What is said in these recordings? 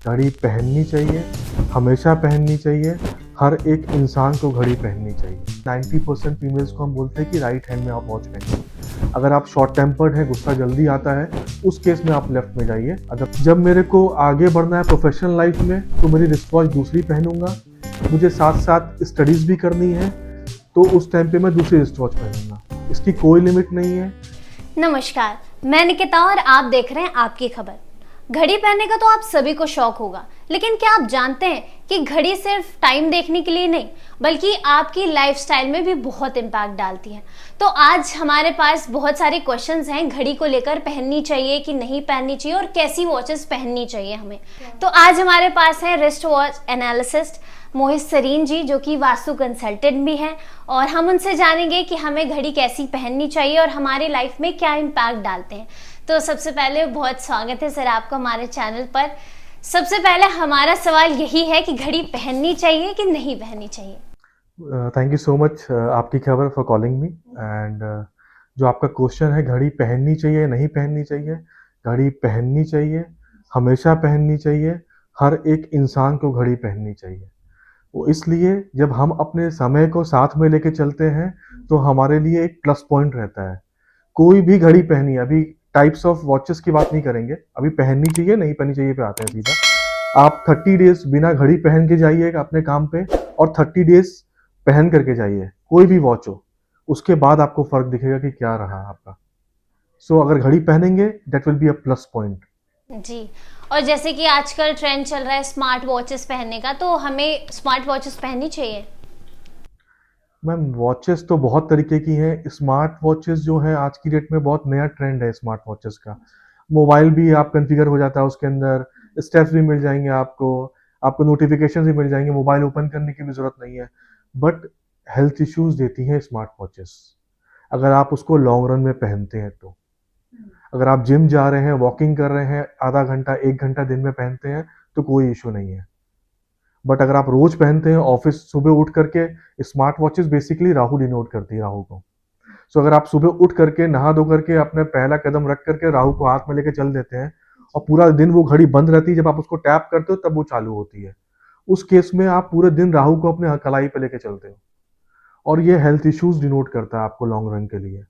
घड़ी पहननी चाहिए, हमेशा पहननी चाहिए। हर एक इंसान को घड़ी पहननी चाहिए। 90% फीमेल्स को हम बोलते हैं कि राइट हैंड में आप वॉच पहनिए। अगर आप शॉर्ट टेम्पर्ड हैं, गुस्सा जल्दी आता है, उस केस में आप लेफ्ट में जाइए। अगर जब मेरे को आगे बढ़ना है प्रोफेशनल लाइफ में, तो मेरी रिस्ट वॉच दूसरी पहनूंगा। मुझे साथ साथ स्टडीज़ भी करनी है, तो उस टाइम पे मैं दूसरी रिस्ट वॉच पहनूंगा। इसकी कोई लिमिट नहीं है। नमस्कार, मैं निकिता और आप देख रहे हैं आपकी खबर। घड़ी पहनने का तो आप सभी को शौक होगा, लेकिन क्या आप जानते हैं कि घड़ी सिर्फ टाइम देखने के लिए नहीं, बल्कि आपकी लाइफस्टाइल में भी बहुत इम्पैक्ट डालती है। तो आज हमारे पास बहुत सारे क्वेश्चंस हैं घड़ी को लेकर, पहननी चाहिए कि नहीं पहननी चाहिए और कैसी वॉचेस पहननी चाहिए हमें। तो आज हमारे पास है रिस्ट वॉच एनालिसिस्ट मोहित सरीन जी, जो कि वास्तु कंसल्टेंट भी हैं, और हम उनसे जानेंगे कि हमें घड़ी कैसी पहननी चाहिए और हमारी लाइफ में क्या इम्पैक्ट डालते हैं। तो सबसे पहले बहुत स्वागत है सर आपका हमारे चैनल पर। सबसे पहले हमारा सवाल यही है कि घड़ी पहननी चाहिए कि नहीं पहननी चाहिए। थैंक यू सो मच आपकी खबर फॉर कॉलिंग मी। एंड जो आपका क्वेश्चन है, घड़ी पहननी चाहिए नहीं पहननी चाहिए। घड़ी पहननी चाहिए, हमेशा पहननी चाहिए। हर एक इंसान को घड़ी पहननी चाहिए। वो इसलिए जब हम अपने समय को साथ में लेके चलते हैं, तो हमारे लिए एक प्लस पॉइंट रहता है। कोई भी घड़ी पहनी, अभी टाइप्स ऑफ वॉचेस की बात नहीं करेंगे, अभी पहननी चाहिए नहीं पहननी चाहिए पे आते हैं सीधा। आप 30 डेज बिना घड़ी पहन के जाइए अपने काम पे, और 30 डेज पहन करके जाइए, कोई भी वॉच हो। उसके बाद आपको फर्क दिखेगा कि क्या रहा आपका। सो अगर घड़ी पहनेंगे, that will be a plus point. जी, और जैसे कि आजकल ट्रेंड चल रहा है स्मार्ट वॉचेस पहनने का, तो हमें स्मार्ट वॉचेस पहननी चाहिए? मैम, वॉचेस तो बहुत तरीके की हैं। स्मार्ट वॉचेस जो है आज की डेट में बहुत नया ट्रेंड है स्मार्ट वॉचेस का। मोबाइल भी आप कॉन्फ़िगर हो जाता है उसके अंदर, स्टेप्स भी मिल जाएंगे आपको, आपको नोटिफिकेशन भी मिल जाएंगे, मोबाइल ओपन करने की भी ज़रूरत नहीं है। बट हेल्थ इश्यूज देती हैं स्मार्ट वॉचेस, अगर आप उसको लॉन्ग रन में पहनते हैं तो। अगर आप जिम जा रहे हैं, वॉकिंग कर रहे हैं, आधा घंटा 1 घंटा दिन में पहनते हैं, तो कोई इशू नहीं है। बट अगर आप रोज पहनते हैं ऑफिस सुबह उठ करके, smart watches basically Rahu denote करती है, राहु को। सो अगर आप सुबह उठ करके नहा धो करके अपने पहला कदम रख करके राहु को हाथ में लेके चल देते हैं, और पूरा दिन वो घड़ी बंद रहती है, जब आप उसको टैप करते हो तब वो चालू होती है, उस केस में आप पूरे दिन राहु को अपने कलाई पे लेके चलते हो, और ये हेल्थ इश्यूज डिनोट करता है आपको लॉन्ग रन के लिए।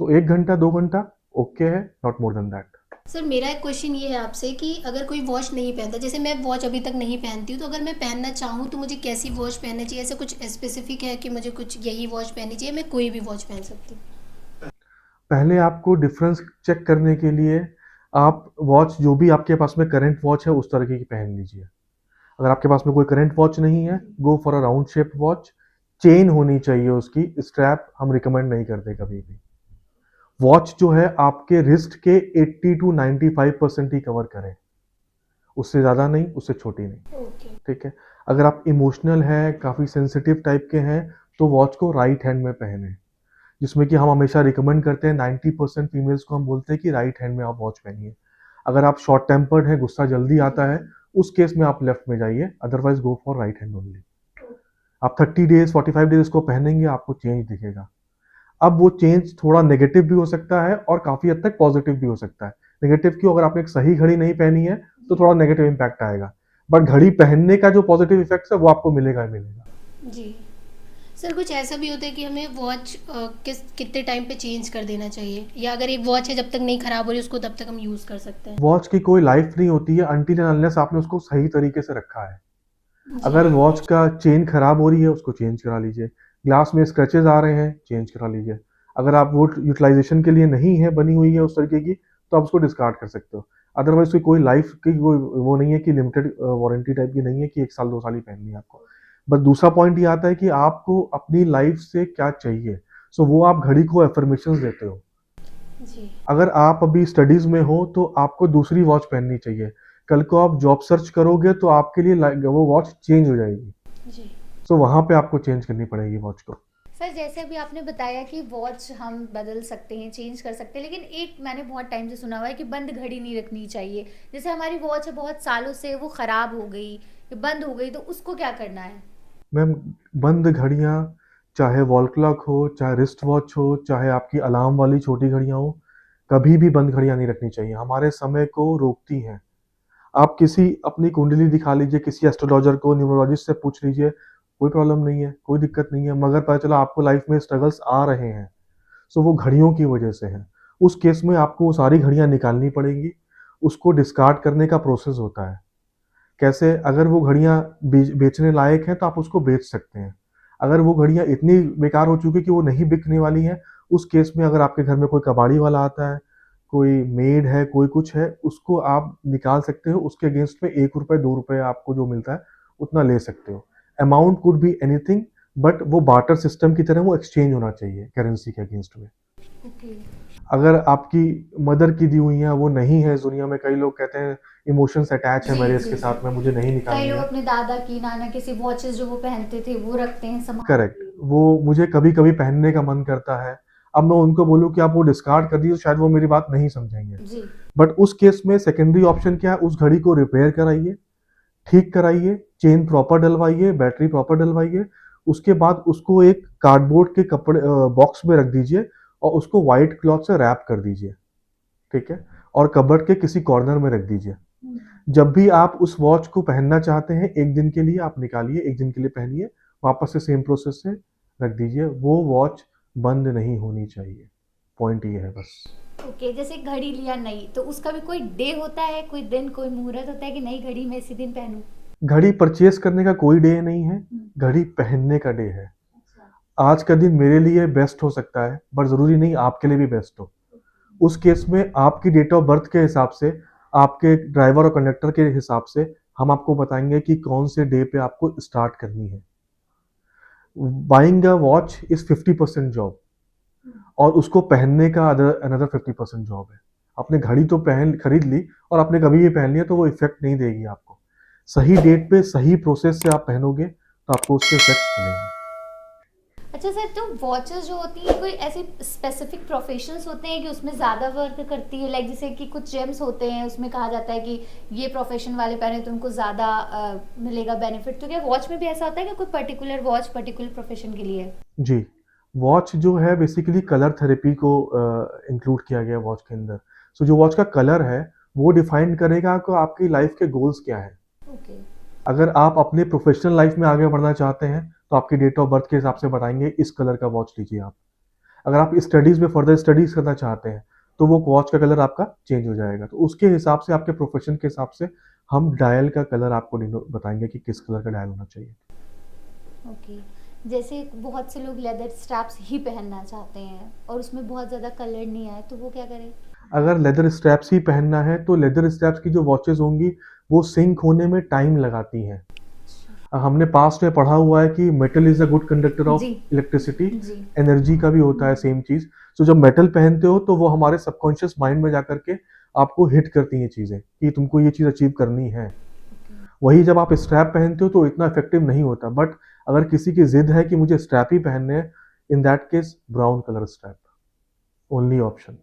सो 1 घंटा 2 घंटा ओके है, not more than that. Sir मेरा एक क्वेश्चन ये है आपसे कि अगर कोई वॉच नहीं पहनता, जैसे मैं वॉच अभी तक नहीं पहनती हूँ, तो अगर मैं पहनना चाहूँ तो मुझे कैसी वॉच पहननी चाहिए? ऐसा कुछ स्पेसिफिक है कि मुझे कुछ यही वॉच पहननी चाहिए, मैं कोई भी वॉच पहन सकती हूँ? पहले आपको डिफरेंस चेक करने के लिए आप वॉच जो भी आपके पास में करंट वॉच है उस तरीके की पहन लीजिए। अगर आपके पास में कोई करंट वॉच नहीं है, go for a round shape watch. Chain होनी चाहिए उसकी, स्ट्रैप हम रिकमेंड नहीं करते कभी भी। वॉच जो है आपके रिस्ट के 80 to 95% ही कवर करे, उससे ज़्यादा नहीं, उससे छोटी नहीं। ओके। ठीक है। अगर आप इमोशनल हैं, काफ़ी सेंसिटिव टाइप के हैं, तो वॉच को राइट हैंड में पहने, जिसमें कि हम हमेशा रिकमेंड करते हैं। 90% फीमेल्स को हम बोलते हैं कि राइट हैंड में आप वॉच पहनिए। अगर आप शॉर्ट टेम्पर्ड हैं, गुस्सा जल्दी आता है, उस केस में आप लेफ्ट में जाइए, otherwise go for right hand only. आप 30 डेज 45 डेज इसको पहनेंगे, आपको चेंज दिखेगा। अब वो चेंज थोड़ा नेगेटिव भी हो सकता है और काफ़ी हद तक पॉजिटिव भी हो सकता है। नेगेटिव क्यों? अगर आपने एक सही घड़ी नहीं पहनी है, तो थोड़ा नेगेटिव इम्पैक्ट आएगा, बट घड़ी पहनने का जो पॉजिटिव इफेक्ट है वो आपको मिलेगा ही मिलेगा। जी। सर कुछ ऐसा भी होता है कि हमें वॉच कितने टाइम पे चेंज कर देना चाहिए, या अगर एक वॉच है जब तक नहीं खराब हो रही उसको तब तक हम यूज़ कर सकते हैं? वॉच की कोई लाइफ नहीं होती है अनटिल एंड अनलेस आपने उसको सही तरीके से रखा है। जी। अगर वॉच का चेन खराब हो रही है, उसको चेंज करा लीजिए। ग्लास में स्क्रैचेस आ रहे हैं, चेंज करा लीजिए। अगर आप वो यूटिलाइजेशन के लिए नहीं है, बनी हुई है उस तरीके की, तो आप उसको डिस्कार्ड कर सकते हो। अदरवाइज कोई लाइफ की कोई वो नहीं है कि लिमिटेड वारंटी टाइप की नहीं है कि 1 साल 2 साल ही पहननी है आपको। बस दूसरा पॉइंट ये आता है कि आपको अपनी लाइफ से क्या चाहिए। सो वो आप घड़ी को एफर्मेशंस देते हो। जी। अगर आप अभी स्टडीज में हो, तो आपको दूसरी वॉच पहननी चाहिए। कल को आप जॉब सर्च करोगे तो आपके लिए वो वॉच चेंज हो जाएगी। जी। सो वहां पे आपको चेंज करनी पड़ेगी वॉच को। सर जैसे अभी आपने बताया कि वॉच हम बदल सकते हैं, चेंज कर सकते हैं, लेकिन एक मैंने बहुत टाइम से सुना हुआ है कि बंद घड़ी नहीं रखनी चाहिए। जैसे हमारी वॉच है बहुत सालों से, वो ख़राब हो गई या बंद हो गई, तो उसको क्या करना है? मैम, बंद घड़ियाँ, चाहे वॉल क्लॉक हो, चाहे रिस्ट वॉच हो, चाहे आपकी अलार्म वाली छोटी घड़ियाँ हो, कभी भी बंद घड़ियाँ नहीं रखनी चाहिए। हमारे समय को रोकती हैं। आप किसी अपनी कुंडली दिखा लीजिए, किसी एस्ट्रोलॉजर को, न्यूमरोलॉजिस्ट से पूछ लीजिए, कोई प्रॉब्लम नहीं है, कोई दिक्कत नहीं है। मगर पता चला आपको लाइफ में स्ट्रगल्स आ रहे हैं, सो वो घड़ियों की वजह से है। उस केस में आपको वो सारी घड़ियां निकालनी पड़ेंगी, उसको डिस्कार्ड करने का प्रोसेस होता है। कैसे? अगर वो घड़ियां बेचने लायक हैं तो आप उसको बेच सकते हैं। अगर वो घड़ियां इतनी बेकार हो चुकी कि वो नहीं बिकने वाली हैं, उस केस में अगर आपके घर में कोई कबाड़ी वाला आता है, कोई मेड है, कोई कुछ है, उसको आप निकाल सकते हो। उसके अगेंस्ट में ₹1 ₹2 आपको जो मिलता है उतना ले सकते हो। Amount could be anything, but वो बार्टर सिस्टम की तरह वो एक्सचेंज होना चाहिए करेंसी के अगेंस्ट में। ओके। अगर आपकी मदर की दी हुई है वो नहीं है इस दुनिया में, कई लोग कहते हैं इमोशंस अटैच है जी मेरे जी इसके जी। साथ में, मुझे नहीं कई निकालनी लोग है। अपने दादा की, नाना की वॉचेस जो वो पहनते थे वो रखते हैं संभाल करेक्ट, के। वो मुझे कभी कभी पहनने का मन करता है। अब मैं उनको बोलूँ कि आप वो डिस्कार्ड कर दीजिए, तो शायद वो मेरी बात नहीं समझेंगे। जी। बट उस केस में सेकेंडरी ऑप्शन क्या है? उस घड़ी को रिपेयर कराइए, ठीक कराइए, चेन प्रॉपर डलवाइए, बैटरी प्रॉपर डलवाइए। उसके बाद उसको एक कार्डबोर्ड के कपड़े बॉक्स में रख दीजिए और उसको व्हाइट क्लॉथ से रैप कर दीजिए, ठीक है? और कबर्ड के किसी कॉर्नर में रख दीजिए। जब भी आप उस वॉच को पहनना चाहते हैं, एक दिन के लिए आप निकालिए, एक दिन के लिए पहनिए, वापस से सेम प्रोसेस से रख दीजिए। वो वॉच बंद नहीं होनी चाहिए। पॉइंट ये है बस। ओके, जैसे घड़ी लिया नई तो उसका भी कोई डे होता है, कोई दिन, कोई मुहूर्त होता है कि नई घड़ी मैं इसी दिन पहनूं? घड़ी परचेज करने का कोई डे नहीं है, हम्म। घड़ी पहनने का डे है। अच्छा। आज का दिन मेरे लिए बेस्ट हो सकता है, पर ज़रूरी नहीं आपके लिए भी बेस्ट हो। उस केस में आपकी डेट ऑफ बर्थ के हिसाब से, आपके ड्राइवर और कंडक्टर के हिसाब से हम आपको बताएंगे कि कौन से डे पे आपको स्टार्ट करनी है। Buying a watch is 50% job, और उसको पहनने का अनदर 50% जॉब है। आपने घड़ी तो पहन खरीद ली और आपने कभी भी पहन लिया तो वो इफेक्ट नहीं देगी आपको। सही डेट पे सही प्रोसेस से आप पहनोगे तो आपको उसके इफेक्ट्स मिलेंगे। अच्छा सर, तो वॉचेस जो होती है कोई ऐसे स्पेसिफिक प्रोफेशंस होते हैं कि उसमें ज़्यादा वर्क करती है, लाइक जैसे कि कुछ जेम्स होते हैं उसमें कहा जाता है कि ये प्रोफेशन वाले पहने तो उनको ज़्यादा मिलेगा बेनिफिट, तो क्या वॉच में भी ऐसा होता है कि कोई पर्टिकुलर वॉच पर्टिकुलर प्रोफेशन के लिए है? जी, वॉच जो है बेसिकली कलर थेरेपी को इंक्लूड किया गया वॉच के अंदर। सो जो वॉच का कलर है वो डिफाइन करेगा कि आपकी लाइफ के गोल्स क्या है। ओके। अगर आप अपने प्रोफेशनल लाइफ में आगे बढ़ना चाहते हैं तो आपकी डेट ऑफ बर्थ के हिसाब से बताएंगे इस कलर का वॉच लीजिए आप। अगर आप स्टडीज में फर्दर स्टडीज करना चाहते हैं तो वो वॉच का कलर आपका चेंज हो जाएगा। तो उसके हिसाब से, आपके प्रोफेशन के हिसाब से हम डायल का कलर आपको बताएंगे कि किस कलर का डायल होना चाहिए। ओके। जैसे बहुत से लोग लेदर स्ट्रैप्स ही पहनना चाहते हैं और उसमें बहुत ज़्यादा कलर नहीं आए तो वो क्या करें? अगर लेदर स्ट्रैप्स ही पहनना है तो लेदर स्ट्रैप्स की जो वॉचेस होंगी वो सिंक होने में टाइम लगाती हैं। हमने पास्ट में पढ़ा हुआ है कि metal is a good conductor of the electricity. जी। एनर्जी का भी होता है सेम चीज। तो जब मेटल पहनते हो तो वो हमारे सबकॉन्शियस माइंड में जाकर के आपको हिट करती हैं चीजें कि तुमको ये चीज अचीव करनी है। वही जब आप स्ट्रैप पहनते हो तो इतना इफेक्टिव नहीं होता। बट अगर किसी की जिद है कि मुझे स्ट्रैप ही पहनने हैं, in that case brown colour strap only option.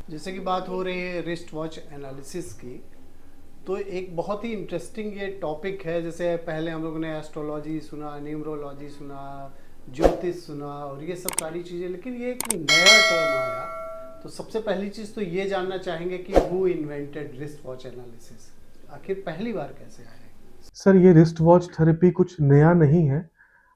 जैसे कि बात हो रही है रिस्ट वॉच एनालिसिस की, तो एक बहुत ही इंटरेस्टिंग ये टॉपिक है। जैसे पहले हम लोगों ने एस्ट्रोलॉजी सुना, न्यूमरोलॉजी सुना, ज्योतिष सुना और ये सब सारी चीज़ें, लेकिन ये एक नया टर्म आया। तो सबसे पहली चीज़ तो ये जानना चाहेंगे कि who invented wrist watch analysis, आखिर पहली बार कैसे आया? सर ये रिस्ट वॉच थेरेपी कुछ नया नहीं है।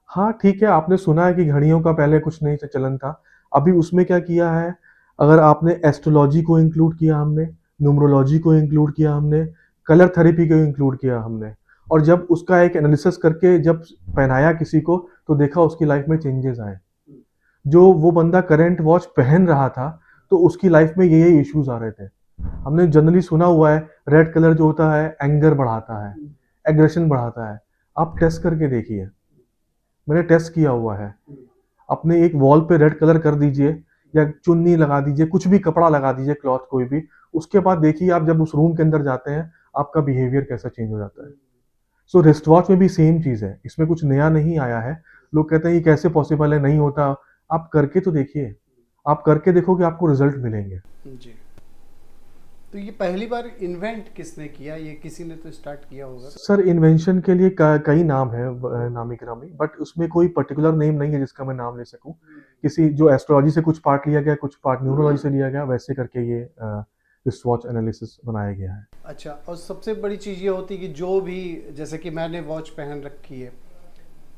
हाँ ठीक है, आपने सुना है कि घड़ियों का पहले कुछ नहीं चलन था। अभी उसमें क्या किया है, अगर आपने एस्ट्रोलॉजी को इंक्लूड किया हमने, न्यूमरोलॉजी को इंक्लूड किया हमने, कलर थेरेपी को इंक्लूड किया हमने, और जब उसका एक एनालिसिस करके जब पहनाया किसी को तो देखा उसकी लाइफ में चेंजेस आए। जो वो बंदा करंट वॉच पहन रहा था तो उसकी लाइफ में ये इश्यूज आ रहे थे। हमने जनरली सुना हुआ है रेड कलर जो होता है एंगर बढ़ाता है, एग्रेशन बढ़ाता है। आप टेस्ट करके देखिए, मैंने टेस्ट किया हुआ है। अपने एक वॉल पे रेड कलर कर दीजिए या चुन्नी लगा दीजिए, कुछ भी कपड़ा लगा दीजिए, क्लॉथ कोई भी, उसके बाद देखिए आप जब उस रूम के अंदर जाते हैं आपका बिहेवियर कैसा चेंज हो जाता है। सो रिस्ट वॉच में भी सेम चीज है, इसमें कुछ नया नहीं आया है। लोग कहते हैं ये कैसे पॉसिबल है, नहीं होता। आप करके तो देखिए, आप करके देखोगे आपको रिजल्ट मिलेंगे। जी, तो ये पहली बार इन्वेंट किसने किया? ये किसी ने तो स्टार्ट किया होगा। सर इन्वेंशन के लिए कई नाम है नामी गिरामी, बट उसमें कोई पर्टिकुलर नेम नहीं है जिसका मैं नाम ले सकूं। किसी जो एस्ट्रोलॉजी से कुछ पार्ट लिया गया, कुछ पार्ट न्यूमरोलॉजी से लिया गया, वैसे करके ये रिस्ट वॉच एनालिसिस बनाया गया है। अच्छा, और सबसे बड़ी चीज़ ये होती है कि जो भी, जैसे कि मैंने वॉच पहन रखी है,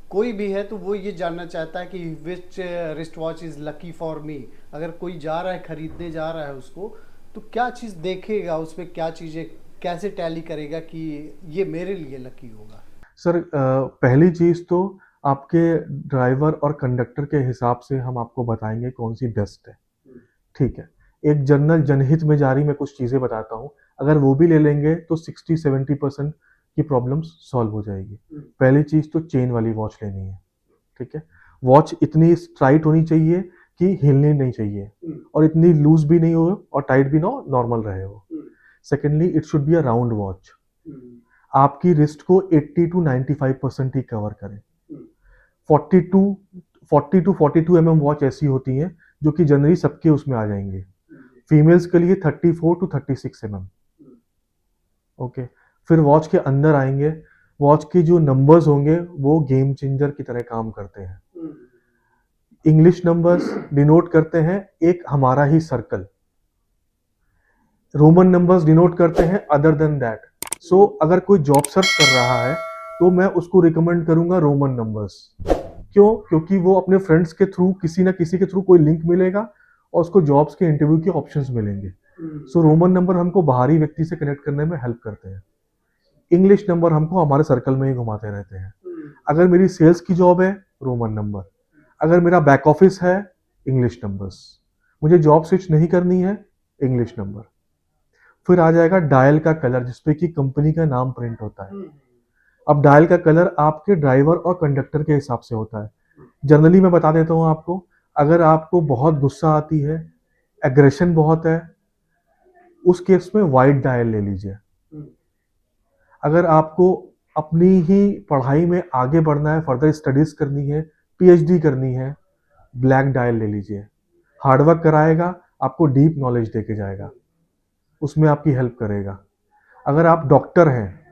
कोई भी है तो वो ये जानना चाहता है कि which wrist watch is lucky for me. अगर कोई जा रहा है, खरीदने जा रहा है उसको, तो क्या चीज़ देखेगा उसमें, क्या चीज़ें कैसे टैली करेगा कि ये मेरे लिए लकी होगा? सर पहली चीज़ तो आपके ड्राइवर और कंडक्टर के हिसाब से हम आपको बताएंगे कौन सी बेस्ट है, ठीक है। एक जनरल जनहित में जारी मैं कुछ चीज़ें बताता हूँ, अगर वो भी ले लेंगे तो 60-70% की प्रॉब्लम्स सॉल्व हो जाएगी। पहली चीज़ तो चेन वाली वॉच लेनी है, ठीक है। वॉच इतनी टाइट होनी चाहिए कि हिलनी नहीं चाहिए, और इतनी लूज भी नहीं हो और टाइट भी ना हो, नॉर्मल रहे वो। Secondly, it should be a round watch, आपकी रिस्ट को 80 to 95% ही कवर करें। 40 to 42 mm वॉच ऐसी होती हैं जो कि जनरली सबके उसमें आ जाएंगे। फीमेल्स के लिए 34 to 36 mm। ओके, फिर वॉच के अंदर आएंगे, वॉच के जो नंबर्स होंगे वो गेम चेंजर की तरह काम करते हैं। इंग्लिश नंबर्स डिनोट करते हैं एक हमारा ही सर्कल, रोमन नंबर्स डिनोट करते हैं अदर देन दैट। सो अगर कोई जॉब सर्च कर रहा है तो मैं उसको रिकमेंड करूंगा रोमन नंबर्स। क्यों? क्योंकि वो अपने फ्रेंड्स के थ्रू, किसी ना किसी के थ्रू कोई लिंक मिलेगा और उसको जॉब्स के इंटरव्यू के ऑप्शंस मिलेंगे। सो रोमन नंबर हमको बाहरी व्यक्ति से कनेक्ट करने में हेल्प करते हैं। इंग्लिश नंबर हमको हमारे सर्कल में ही घुमाते रहते हैं। अगर मेरी सेल्स की जॉब है, रोमन नंबर। अगर मेरा बैक ऑफिस है, इंग्लिश नंबर्स। मुझे जॉब स्विच नहीं करनी है, इंग्लिश नंबर। फिर आ जाएगा डायल का कलर, जिसपे कि कंपनी का नाम प्रिंट होता है। अब डायल का कलर आपके ड्राइवर और कंडक्टर के हिसाब से होता है। जनरली मैं बता देता हूँ आपको, अगर आपको बहुत गुस्सा आती है, एग्रेशन बहुत है, उस केस में वाइट डायल ले लीजिए। अगर आपको अपनी ही पढ़ाई में आगे बढ़ना है, फर्दर स्टडीज करनी है, पीएचडी करनी है, ब्लैक डायल ले लीजिए। हार्डवर्क कराएगा, आपको डीप नॉलेज देके जाएगा, उसमें आपकी हेल्प करेगा। अगर आप डॉक्टर हैं,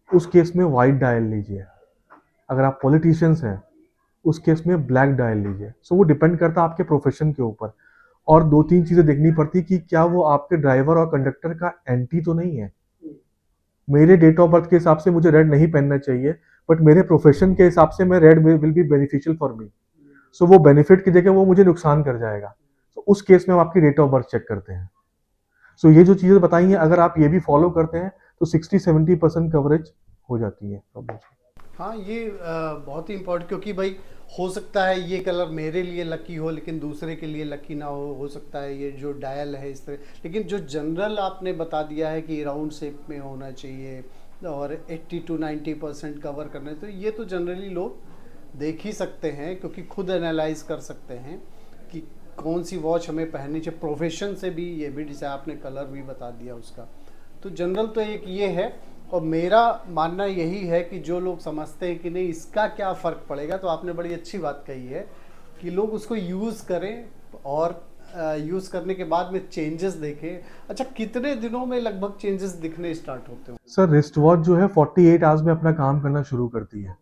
उस केस में वाइट डायल लीजिए। अगर आप पॉलिटिशियंस हैं, उस केस में ब्लैक डायल लीजिए। सो वो डिपेंड करता है आपके प्रोफेशन के ऊपर। और 2-3 चीज़ें देखनी पड़ती कि क्या वो आपके ड्राइवर और कंडक्टर का एंटी तो नहीं है। मेरे डेट ऑफ बर्थ के हिसाब से मुझे रेड नहीं पहनना चाहिए, बट मेरे प्रोफेशन के हिसाब से मैं red will be beneficial for me. So वो बेनिफिट की जगह वो मुझे नुकसान कर जाएगा। तो उस केस में हम आपकी डेट ऑफ बर्थ चेक करते हैं। सो ये जो चीज़ें बताई हैं, अगर आप ये भी फॉलो करते हैं तो 60-70% कवरेज हो जाती है प्रॉब्लम। हाँ, ये बहुत ही इम्पोर्टेंट, क्योंकि भाई हो सकता है ये कलर मेरे लिए लकी हो लेकिन दूसरे के लिए लकी ना हो सकता है ये जो डायल है इस तरह। लेकिन जो जनरल आपने बता दिया है कि राउंड शेप में होना चाहिए और 80 to 90% कवर करना है, तो ये तो जनरली लोग देख ही सकते हैं, क्योंकि खुद एनालाइज कर सकते हैं कि कौन सी वॉच हमें पहननी चाहिए। प्रोफेशन से भी ये भी, जैसे आपने कलर भी बता दिया उसका, तो जनरल तो एक ये है। और मेरा मानना यही है कि जो लोग समझते हैं कि नहीं इसका क्या फ़र्क पड़ेगा, तो आपने बड़ी अच्छी बात कही है कि लोग उसको यूज़ करें और यूज़ करने के बाद में चेंजेस देखें। अच्छा, कितने दिनों में लगभग चेंजेस दिखने स्टार्ट होते हैं? सर रिस्ट वॉच जो है 48 आवर्स में अपना काम करना शुरू करती है।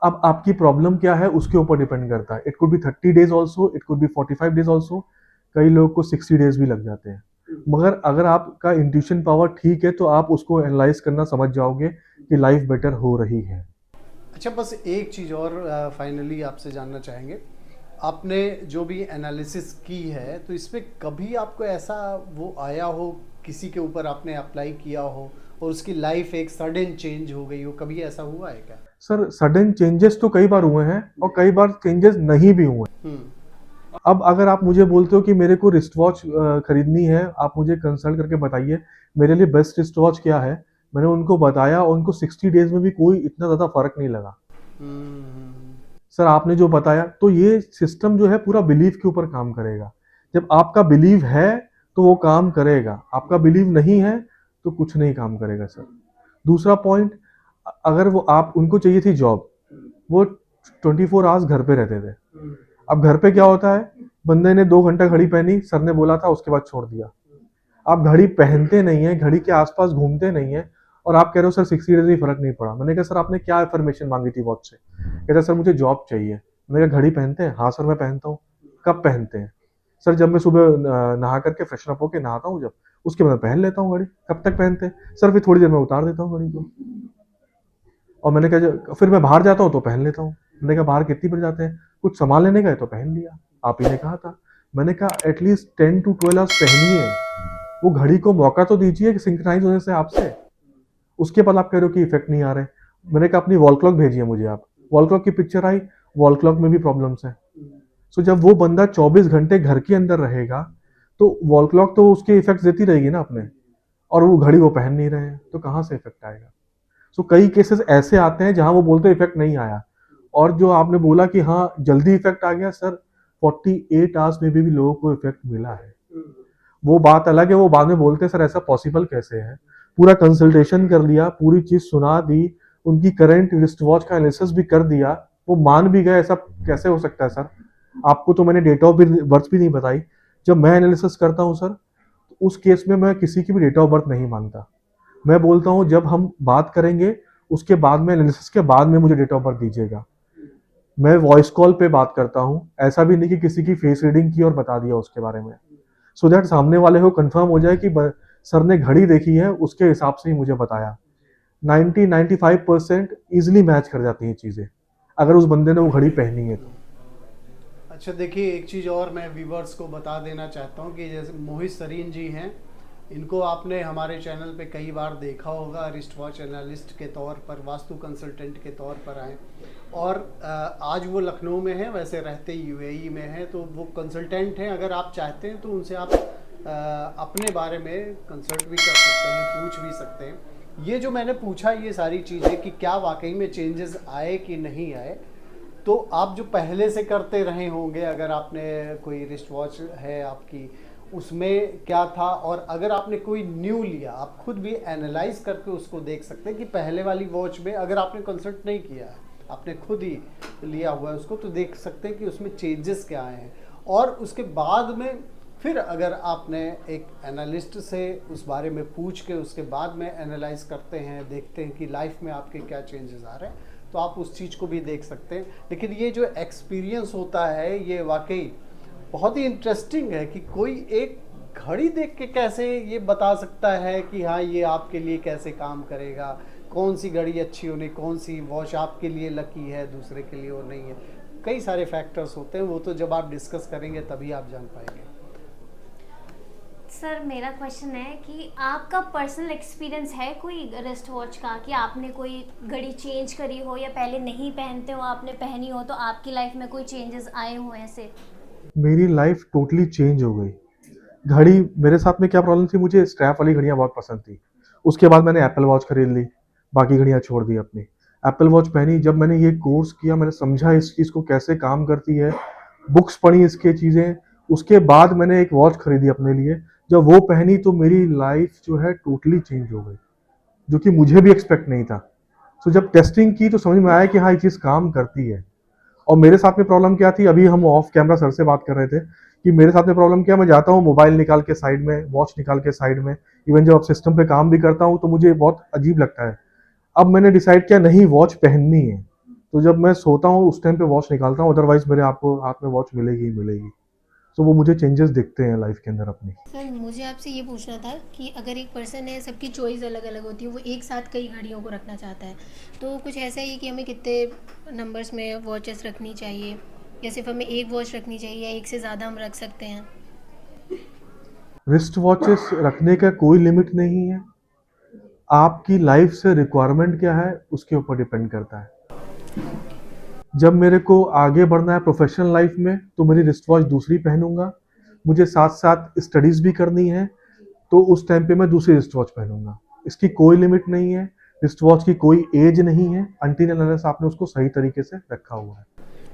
अब आपकी प्रॉब्लम क्या है उसके ऊपर डिपेंड करता है। It could be 30 days also, it could be 45 days also, कई लोगों को 60 डेज भी लग जाते हैं। मगर अगर आपका इंट्यूशन पावर ठीक है तो आप उसको एनालाइज करना समझ जाओगे कि लाइफ बेटर हो रही है। अच्छा, बस एक चीज़ और फाइनली आपसे जानना चाहेंगे, आपने जो भी एनालिसिस की है तो इसमें कभी आपको ऐसा वो आया हो, किसी के ऊपर आपने अप्लाई किया हो और उसकी लाइफ एक सडन चेंज हो गई हो, कभी ऐसा हुआ है क्या? सर सडन चेंजेस तो कई बार हुए हैं और कई बार चेंजेस नहीं भी हुए। अब अगर आप मुझे बोलते हो कि मेरे को रिस्ट वॉच खरीदनी है, आप मुझे कंसल्ट करके बताइए मेरे लिए बेस्ट रिस्ट वॉच क्या है, मैंने उनको बताया और उनको 60 डेज में भी कोई इतना ज़्यादा फर्क नहीं लगा। सर आपने जो बताया, तो ये सिस्टम जो है पूरा बिलीव के ऊपर काम करेगा। जब आपका बिलीव है तो वो काम करेगा, आपका बिलीव नहीं है तो कुछ नहीं काम करेगा सर। दूसरा पॉइंट, अगर वो आप उनको चाहिए थी जॉब, वो 24 आवर्स घर पे रहते थे। अब घर पे क्या होता है, बंदे ने 2 घंटा घड़ी पहनी, सर ने बोला था, उसके बाद छोड़ दिया। आप घड़ी पहनते नहीं है, घड़ी के आसपास घूमते नहीं है और आप कह रहे हो सर 60 डेज में फर्क नहीं पड़ा। मैंने कहा सर आपने क्या इन्फॉर्मेशन मांगी थी वॉच से? कहता सर मुझे जॉब चाहिए। मैंने कहा घड़ी पहनते हैं? हाँ सर मैं पहनता हूँ। कब पहनते हैं? सर जब मैं सुबह नहा करके फ्रेशन अप होके नहाता हूँ, जब उसके बाद मैं पहन लेता हूँ घड़ी। कब तक पहनते? सर फिर थोड़ी देर में उतार देता हूँ घड़ी को। और मैंने कहा फिर मैं बाहर जाता हूँ तो पहन लेता हूँ। मैंने कहा बाहर कितनी बजे जाते हैं? कुछ सामान लेने गए तो पहन लिया। आप ही ने कहा था। मैंने कहा एटलीस्ट 10 to 12 आवर्स पहनिए, वो घड़ी को मौका तो दीजिए कि सिंक्रोनाइज होने से आपसे। उसके बाद आप कह रहे हो कि इफेक्ट नहीं आ रहे। मैंने कहा अपनी वॉल क्लॉक भेजिए मुझे आप। वॉल क्लॉक की पिक्चर आई, वॉल क्लॉक में भी प्रॉब्लम्स है। सो जब वो बंदा 24 घंटे घर के अंदर रहेगा तो वॉल क्लॉक तो उसके इफेक्ट देती रहेगी ना अपने, और वो घड़ी वो पहन नहीं रहे हैं तो कहाँ से इफेक्ट आएगा? सो कई केसेस ऐसे आते हैं जहां वो बोलते हैं इफेक्ट नहीं आया। और जो आपने बोला कि हाँ जल्दी इफेक्ट आ गया, सर 48 आवर्स में भी लोगों को इफेक्ट मिला है। वो बात अलग है, वो बाद में बोलते हैं सर ऐसा पॉसिबल कैसे है। पूरा कंसल्टेशन कर लिया, पूरी चीज सुना दी, उनकी करंट रिस्ट वॉच का एनालिसिस भी कर दिया, वो मान भी गए। ऐसा कैसे हो सकता है सर? आपको तो मैंने डेट ऑफ बर्थ भी नहीं बताई। जब मैं एनालिसिस करता हूँ सर, तो उस केस में मैं किसी की भी डेट ऑफ बर्थ नहीं मानता। मैं बोलता हूँ जब हम बात करेंगे उसके बाद में, एनालिसिस के बाद में मुझे डेट ऑफ बर्थ दीजिएगा। मैं वॉइस कॉल पे बात करता हूँ, ऐसा भी नहीं कि किसी की फेस रीडिंग की और बता दिया उसके बारे में, सो दैट सामने वाले को कंफर्म हो जाए कि सर ने घड़ी देखी है, उसके हिसाब से ही मुझे बताया। 90-95% इजिली मैच कर जाती हैं चीज़ें, अगर उस बंदे ने वो घड़ी पहनी है तो। अच्छा देखिए, एक चीज़ और मैं व्यूवर्स को बता देना चाहता हूँ कि जैसे मोहित सरीन जी हैं, इनको आपने हमारे चैनल पे कई बार देखा होगा रिस्ट वॉच एनालिस्ट के तौर पर, वास्तु कंसल्टेंट के तौर पर आए। और आज वो लखनऊ में हैं, वैसे रहते यूएई में हैं, तो वो कंसल्टेंट हैं। अगर आप चाहते हैं तो उनसे आप अपने बारे में कंसल्ट भी कर सकते हैं, पूछ भी सकते हैं। ये जो मैंने पूछा ये सारी चीज़ें कि क्या वाकई में चेंजेस आए कि नहीं आए, तो आप जो पहले से करते रहे होंगे, अगर आपने कोई रिस्ट वॉच है आपकी, उसमें क्या था, और अगर आपने कोई न्यू लिया, आप खुद भी एनालाइज करके उसको देख सकते हैं कि पहले वाली वॉच में, अगर आपने कंसल्ट नहीं किया है, आपने खुद ही लिया हुआ है उसको, तो देख सकते हैं कि उसमें चेंजेस क्या आए हैं। और उसके बाद में फिर अगर आपने एक एनालिस्ट से उस बारे में पूछ के उसके बाद में एनालाइज करते हैं, देखते हैं कि लाइफ में आपके क्या चेंजेस आ रहे हैं, तो आप उस चीज़ को भी देख सकते हैं। लेकिन ये जो एक्सपीरियंस होता है ये वाकई बहुत ही इंटरेस्टिंग है कि कोई एक घड़ी देख के कैसे ये बता सकता है कि हाँ ये आपके लिए कैसे काम करेगा, कौन सी घड़ी अच्छी होनी, कौन सी वॉच आपके लिए लकी है, दूसरे के लिए वो नहीं है। कई सारे फैक्टर्स होते हैं, वो तो जब आप डिस्कस करेंगे तभी आप जान पाएंगे। सर मेरा क्वेश्चन है कि आपका पर्सनल एक्सपीरियंस है कोई रिस्ट वॉच का, कि आपने कोई घड़ी चेंज करी हो या पहले नहीं पहनते हो आपने पहनी हो, तो आपकी लाइफ में कोई चेंजेस आए हो ऐसे? मेरी लाइफ टोटली चेंज हो गई। घड़ी, मेरे साथ में क्या प्रॉब्लम थी, मुझे स्ट्रैप वाली घड़ियाँ बहुत पसंद थी। उसके बाद मैंने एप्पल वॉच खरीद ली, बाकी घड़ियाँ छोड़ दी अपनी। एप्पल वॉच पहनी, जब मैंने ये कोर्स किया, मैंने समझा इस चीज़ को कैसे काम करती है, बुक्स पढ़ी इसके चीज़ें, उसके बाद मैंने एक वॉच खरीदी अपने लिए। जब वो पहनी तो मेरी लाइफ जो है टोटली चेंज हो गई, जो कि मुझे भी एक्सपेक्ट नहीं था। सो जब टेस्टिंग की तो समझ में आया कि हाँ ये चीज़ काम करती है। और मेरे साथ में प्रॉब्लम क्या थी, अभी हम ऑफ कैमरा सर से बात कर रहे थे कि मेरे साथ में प्रॉब्लम क्या, मैं जाता हूँ मोबाइल निकाल के साइड में, वॉच निकाल के साइड में, इवन जब सिस्टम पे काम भी करता हूँ तो मुझे बहुत अजीब लगता है। अब मैंने डिसाइड किया नहीं, वॉच पहननी है, तो जब मैं सोता हूँ उस टाइम पे वॉच निकालता हूँ, अदरवाइज मेरे आपको हाथ में वॉच मिलेगी ही मिलेगी। तो वो मुझे चेंजेस दिखते हैं लाइफ के अंदर अपनी। सर मुझे आपसे ये पूछना था कि अगर एक पर्सन है, सबकी चॉइस अलग अलग होती है, वो एक साथ कई घड़ियों को रखना चाहता है, तो कुछ ऐसा ही कि हमें कितने नंबर्स में वॉचेस रखनी चाहिए, या सिर्फ हमें एक वॉच रखनी चाहिए, या एक से ज़्यादा हम रख सकते हैं? रिस्ट वॉचेस रखने का कोई लिमिट नहीं है, आपकी लाइफ से रिक्वायरमेंट क्या है उसके ऊपर डिपेंड करता है। जब मेरे को आगे बढ़ना है प्रोफेशनल लाइफ में तो मेरी रिस्ट वॉच दूसरी पहनूंगा, मुझे साथ साथ स्टडीज भी करनी है तो उस टाइम पे मैं दूसरी रिस्ट वॉच पहनूंगा। इसकी कोई लिमिट नहीं है, रिस्ट वॉच की कोई एज नहीं है, अनटिल अनलेस आपने उसको सही तरीके से रखा हुआ है।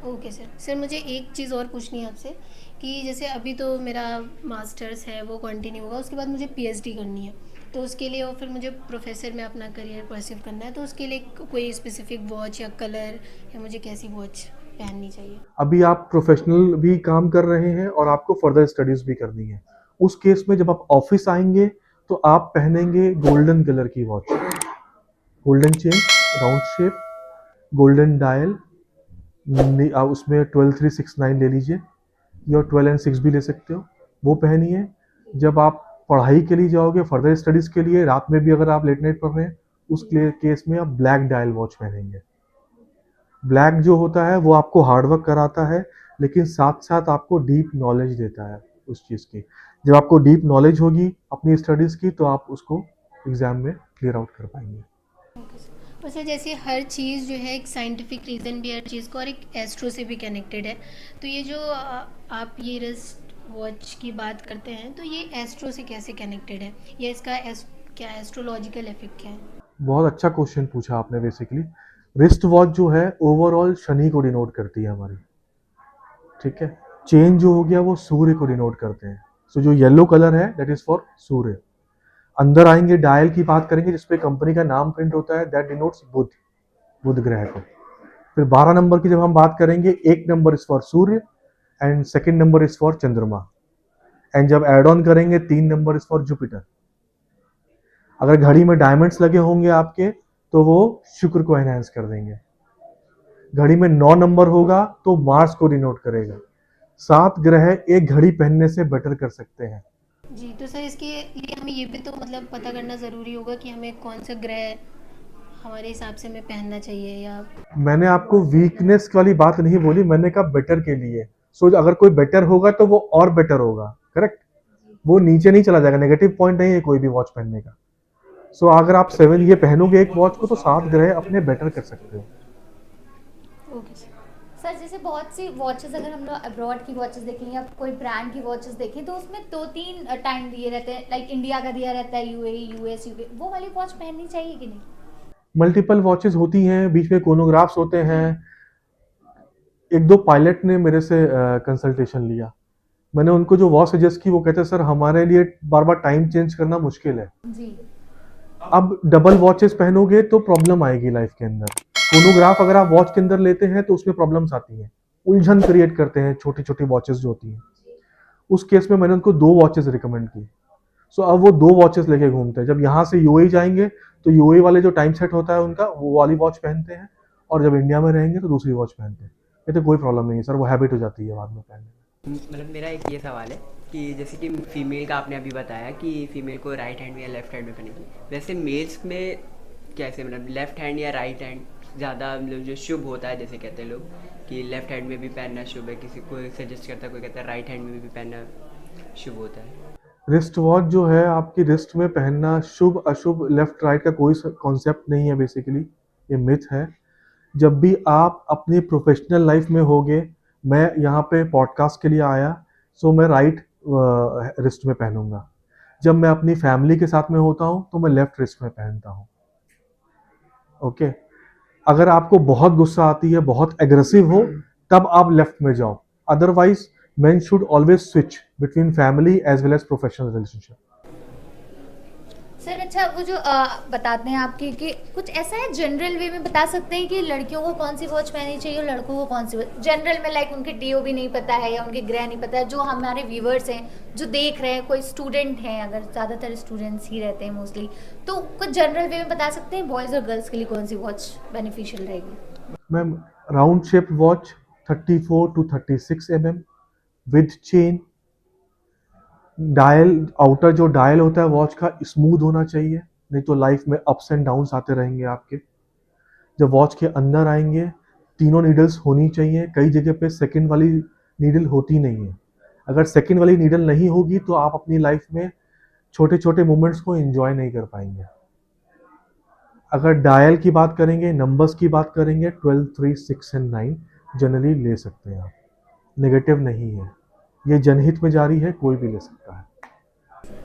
Okay sir. सर मुझे एक चीज़ और पूछनी है आपसे कि जैसे अभी तो मेरा मास्टर्स है वो कंटिन्यू होगा, उसके बाद मुझे पीएचडी करनी है, तो उसके लिए और फिर मुझे प्रोफेसर में अपना करियर परस्यू करना है, तो उसके लिए कोई स्पेसिफिक वॉच या कलर, या मुझे कैसी वॉच पहननी चाहिए? अभी आप प्रोफेशनल भी काम कर रहे हैं और आपको फर्दर स्टडीज भी करनी है, उस केस में जब आप ऑफिस आएंगे तो आप पहनेंगे गोल्डन कलर की watch, golden chain, round shape, golden dial, उसमें 12369 ले लीजिए, या 12 and 6 भी ले सकते हो, वो पहनिए। जब आप पढ़ाई के लिए जाओगे, फर्दर स्टडीज के लिए, रात में भी अगर आप लेट नाइट पढ़ रहे हैं, उस केस में आप ब्लैक डायल वॉच पहनेंगे। ब्लैक जो होता है वो आपको हार्डवर्क कराता है, लेकिन साथ साथ आपको डीप नॉलेज देता है उस चीज़ की। जब आपको डीप नॉलेज होगी अपनी स्टडीज़ की, तो आप उसको एग्ज़ाम में क्लियर आउट कर पाएंगे। और सर जैसे हर चीज़ जो है एक साइंटिफिक रीज़न भी है हर चीज़ को, और एक एस्ट्रो से भी कनेक्टेड है। तो ये जो आप ये रिस्ट वॉच की बात करते हैं, तो ये एस्ट्रो से कैसे कनेक्टेड है, या इसका क्या एस्ट्रोलॉजिकल इफेक्ट क्या है? बहुत अच्छा क्वेश्चन पूछा आपने। बेसिकली रिस्ट वॉच जो है ओवरऑल शनि को डिनोट करती है हमारी, ठीक है। चेन जो हो गया वो सूर्य को डिनोट करते हैं। सो जो येलो कलर है दैट इज फॉर सूर्य। अंदर आएंगे, डायल की बात करेंगे जिसपे कंपनी का नाम प्रिंट होता है, दैट डिनोट्स बुध, बुध ग्रह को। फिर 12 नंबर की जब हम बात करेंगे, 1 number is for Surya and second number is for चंद्रमा, एंड जब एड ऑन करेंगे 3 नंबर इज फॉर जुपिटर। अगर घड़ी में डायमंड्स लगे होंगे आपके, तो वो शुक्र को एनहांस कर देंगे। घड़ी में 9 नंबर होगा तो मार्स को डिनोट करेगा। 7 ग्रह एक घड़ी पहनने से बेटर कर सकते हैं। जी, तो सर इसके लिए हमें ये भी तो मतलब पता करना ज़रूरी होगा कि हमें कौन सा ग्रह हमारे हिसाब से हमें पहनना चाहिए, या मैंने आपको वीकनेस वाली बात नहीं बोली, मैंने कहा बेटर के लिए। सो अगर कोई बेटर होगा तो वो और बेटर होगा, करेक्ट। वो नीचे नहीं चला जाएगा, नेगेटिव पॉइंट नहीं है कोई भी वॉच पहनने का। सो अगर आप 7 ये पहनोगे एक वॉच को, तो 7 ग्रह अपने बेटर कर सकते हो। Okay sir. सर जैसे बहुत सी वॉचेस अगर हम लोग अब्रॉड की वॉचेस देखें या कोई ब्रांड की वॉचेस देखें, तो उसमें 2-3 टाइम दिए रहते हैं, लाइक इंडिया का दिया रहता है, यूएई, यूएस, यूके, वो वाली वॉच पहननी चाहिए कि नहीं? मल्टीपल वॉचेस होती हैं, बीच में कोनोग्राफ्स होते हैं। 1-2 पायलट ने मेरे से कंसल्टेशन लिया, मैंने उनको जो वॉच सजेस्ट की, वो कहते सर हमारे लिए बार बार टाइम चेंज करना मुश्किल है। जी। अब डबल वॉचेस पहनोगे तो प्रॉब्लम आएगी लाइफ के अंदर। फोनोग्राफ अगर आप वॉच के अंदर लेते हैं तो उसमें प्रॉब्लम्स आती हैं, उलझन क्रिएट करते हैं छोटी छोटी वॉचेस जो होती हैं। उस केस में मैंने उनको 2 वॉचेस रिकमेंड की। सो अब वो 2 वॉचेस लेके घूमते हैं। जब यहाँ से यूएई जाएंगे तो यूएई वाले जो टाइम सेट होता है उनका, वो वाली वॉच पहनते हैं, और जब इंडिया में रहेंगे तो दूसरी वॉच पहनते हैं। ये तो कोई प्रॉब्लम नहीं है सर, वो हैबिट हो जाती है बाद में पहनने में। मतलब मेरा एक ये सवाल है कि जैसे कि फीमेल का आपने अभी बताया कि फीमेल को राइट हैंड में या लेफ्ट हैंड में पहनेगी, वैसे मेल्स में कैसे, मतलब लेफ्ट हैंड या राइट हैंड ज़्यादा मतलब जो शुभ होता है, जैसे कहते हैं लोग कि लेफ्ट हैंड में भी पहनना शुभ है, किसी को सजेस्ट करता है, कोई कहता है राइट हैंड में भी पहनना शुभ होता है। रिस्ट वॉच जो है आपकी रिस्ट में पहनना शुभ अशुभ लेफ्ट राइट का कोई कॉन्सेप्ट नहीं है। बेसिकली ये मिथ है। जब भी आप अपनी प्रोफेशनल लाइफ में होगे, मैं यहाँ पे पॉडकास्ट के लिए आया, सो मैं राइट रिस्ट में पहनूंगा। जब मैं अपनी फैमिली के साथ में होता हूँ तो मैं लेफ्ट रिस्ट में पहनता हूँ। ओके, अगर आपको बहुत गुस्सा आती है, बहुत एग्रेसिव हो, तब आप लेफ्ट में जाओ। Otherwise men should always switch between family as well as professional relationship. Sir अच्छा, वो जो बताते हैं आपके कि कुछ ऐसा है जनरल वे में बता सकते हैं कि लड़कियों को कौन सी वॉच पहननी चाहिए और लड़कों को कौन सी जनरल में, लाइक उनके डीओ भी नहीं पता है या उनके ग्रह नहीं पता है, जो हमारे व्यूवर्स हैं जो देख रहे हैं, कोई स्टूडेंट हैं, अगर ज़्यादातर स्टूडेंट्स ही रहते हैं मोस्टली, तो कुछ जनरल वे में बता सकते हैं बॉयज़ और गर्ल्स के लिए कौन सी वॉच बेनिफिशियल रहेगी? Ma'am, round shape watch 34 to 36 mm with chain. Dial, outer जो डायल होता है वॉच का स्मूथ होना चाहिए, नहीं तो लाइफ में अप्स एंड डाउन्स आते रहेंगे आपके। जब वॉच के अंदर आएंगे, तीनों नीडल्स होनी चाहिए। कई जगह पे सेकंड वाली नीडल होती नहीं है। अगर सेकंड वाली नीडल नहीं होगी तो आप अपनी लाइफ में छोटे छोटे मोमेंट्स को एंजॉय नहीं कर पाएंगे। अगर डायल की बात करेंगे, नंबर्स की बात करेंगे, 12, 3, 6 एंड 9 जनरली ले सकते हैं आप, नेगेटिव नहीं है। ये जनहित में जारी है, कोई भी ले सकता है।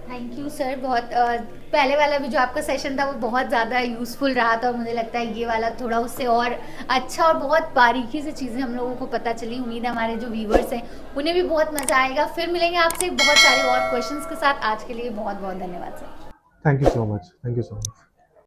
Thank you sir. बहुत पहले वाला भी जो आपका सेशन था वो बहुत ज़्यादा यूज़फुल रहा था, और मुझे लगता है ये वाला थोड़ा उससे और अच्छा और बहुत बारीकी से चीज़ें हम लोगों को पता चली। उम्मीद है हमारे जो व्यूवर्स हैं उन्हें भी बहुत मज़ा आएगा। फिर मिलेंगे आपसे बहुत सारे और क्वेश्चंस के साथ। आज के लिए बहुत बहुत धन्यवाद sir. Thank you so much. Thank you so much.